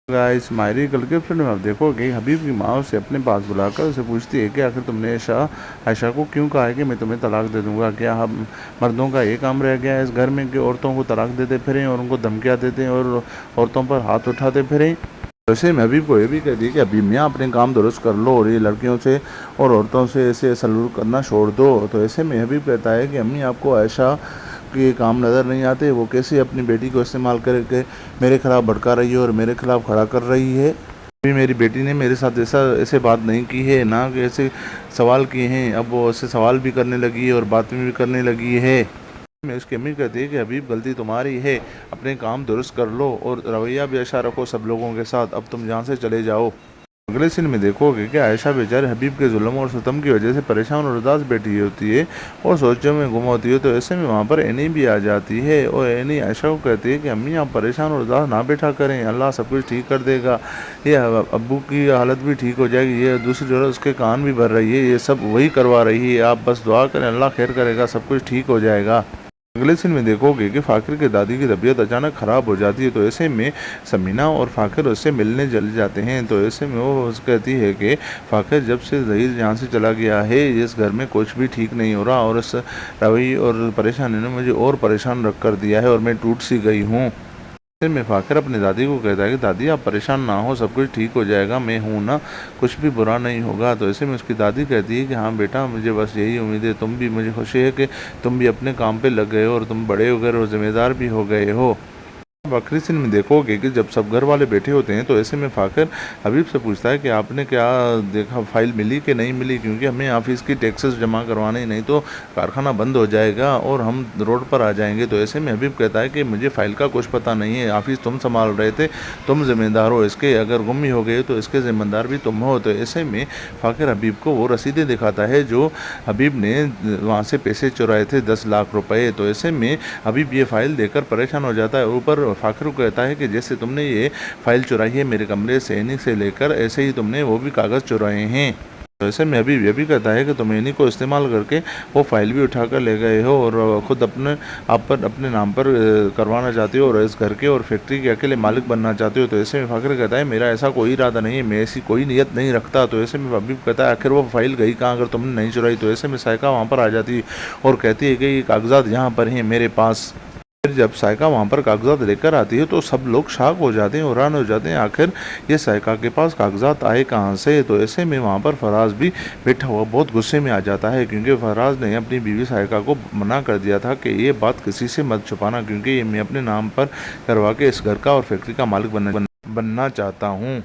Guys मायरी कल के episode में आप देखोगे हबीब की माँ उसे अपने पास बुलाकर उसे पूछती है कि आखिर तुमने आयशा को क्यों कहा है कि मैं तुम्हें तलाक दे दूंगा। क्या हम मर्दों का ये काम रह गया है इस घर में कि औरतों को तलाक देते फिरें और उनको धमकियाँ देते हैं और औरतों पर हाथ उठाते फिरें। वैसे में हबीब को ये भी कह दी कि हबीब मियाँ अपने काम दुरुस्त कर लो और ये लड़कियों से और औरतों से ऐसे सलूक करना छोड़ दो। तो ऐसे में हबीब कहता है कि अम्मी आपको आयशा के काम नज़र नहीं आते, वो कैसे अपनी बेटी को इस्तेमाल करके मेरे खिलाफ भड़का रही है और मेरे खिलाफ खड़ा कर रही है। अभी मेरी बेटी ने मेरे साथ ऐसे बात नहीं की है, ना कि ऐसे सवाल किए हैं। अब वो ऐसे सवाल भी करने लगी है और बातें भी करने लगी है। मैं उसकी अम्मी कहती है कि हबीब गलती तुम्हारी है, अपने काम दुरुस्त कर लो और रवैया भी अच्छा रखो सब लोगों के साथ। अब तुम यहाँ से चले जाओ। अगले सीन में देखोगे कि आयशा बेचारे हबीब के जुल्म और सितम की वजह से परेशान और उदास बैठी होती है और सोचों में गुम होती है। तो ऐसे में वहाँ पर एनी भी आ जाती है और एनी आयशा को कहती है कि अम्मी आप परेशान और उदास ना बैठा करें, अल्लाह सब कुछ ठीक कर देगा। ये अब्बू की हालत भी ठीक हो जाएगी। ये दूसरी जगह उसके कान भी भर रही है, ये सब वही करवा रही है। आप बस दुआ करें, अल्लाह खैर करेगा, सब कुछ ठीक हो जाएगा। अगले सीन में देखोगे कि फ़ाकिर की दादी की तबीयत अचानक ख़राब हो जाती है। तो ऐसे में समीना और फ़ाकिर उससे मिलने चले जाते हैं। तो ऐसे में वो कहती है कि फ़ाकिर जब से ज़हीर यहाँ से चला गया है इस घर में कुछ भी ठीक नहीं हो रहा और इस रवैये और परेशानी ने मुझे और परेशान रख कर दिया है और मैं टूट सी गई हूँ। फिर में फ़ाकिर अपनी दादी को कहता है कि दादी आप परेशान ना हो, सब कुछ ठीक हो जाएगा, मैं हूँ ना, कुछ भी बुरा नहीं होगा। तो ऐसे में उसकी दादी कहती है कि हाँ बेटा मुझे बस यही उम्मीद है, तुम भी, मुझे खुशी है कि तुम भी अपने काम पे लग गए हो और तुम बड़े हो गए और ज़िम्मेदार भी हो गए हो। अब आखिरी सीन में देखोगे कि जब सब घर वाले बैठे होते हैं तो ऐसे में फ़ाकिर हबीब से पूछता है कि आपने क्या देखा, फ़ाइल मिली कि नहीं मिली, क्योंकि हमें ऑफिस की टैक्सेस जमा करवाने ही, नहीं तो कारखाना बंद हो जाएगा और हम रोड पर आ जाएंगे। तो ऐसे में हबीब कहता है कि मुझे फ़ाइल का कुछ पता नहीं है, ऑफिस तुम संभाल रहे थे, तुम ज़िम्मेदार हो इसके, अगर गुम ही हो गए तो इसके ज़िम्मेदार भी तुम हो। तो ऐसे में फ़ाकिर हबीब को वो रसीदें दिखाता है जो हबीब ने वहाँ से पैसे चुराए थे 10 लाख रुपए। तो ऐसे में हबीब ये फ़ाइल देकर परेशान हो जाता है। ऊपर फ़ाकिर को कहता है कि जैसे तुमने ये फ़ाइल चुराई है मेरे कमरे से एनी से लेकर, ऐसे ही तुमने वो भी कागज़ चुराए हैं। तो ऐसे में अभी ये भी कहता है कि तुम एनी को इस्तेमाल करके वो फ़ाइल भी उठा कर ले गए हो और ख़ुद अपने आप पर अपने नाम पर करवाना चाहते हो और इस घर के और फैक्ट्री के अकेले मालिक बनना चाहते हो। तो ऐसे में फ़ाकिर कहता है मेरा ऐसा कोई इरादा नहीं है, मैं ऐसी कोई नियत नहीं रखता। तो ऐसे में हबीब कहता है आखिर वो फ़ाइल गई कहाँ अगर तुमने नहीं चुराई। तो ऐसे में सायका वहाँ पर आ जाती है और कहती है कि ये कागजात यहाँ पर हैं मेरे पास। फिर जब सायका वहाँ पर कागजात लेकर आती है तो सब लोग शॉक हो जाते हैं, हैरान हो जाते हैं, आखिर ये सायका के पास कागजात आए कहाँ से। तो ऐसे में वहाँ पर फराज भी बैठा हुआ बहुत गुस्से में आ जाता है, क्योंकि फराज ने अपनी बीवी सायका को मना कर दिया था कि ये बात किसी से मत छुपाना, क्योंकि ये मैं अपने नाम पर करवा के इस घर का और फैक्ट्री का मालिक बनना चाहता हूँ।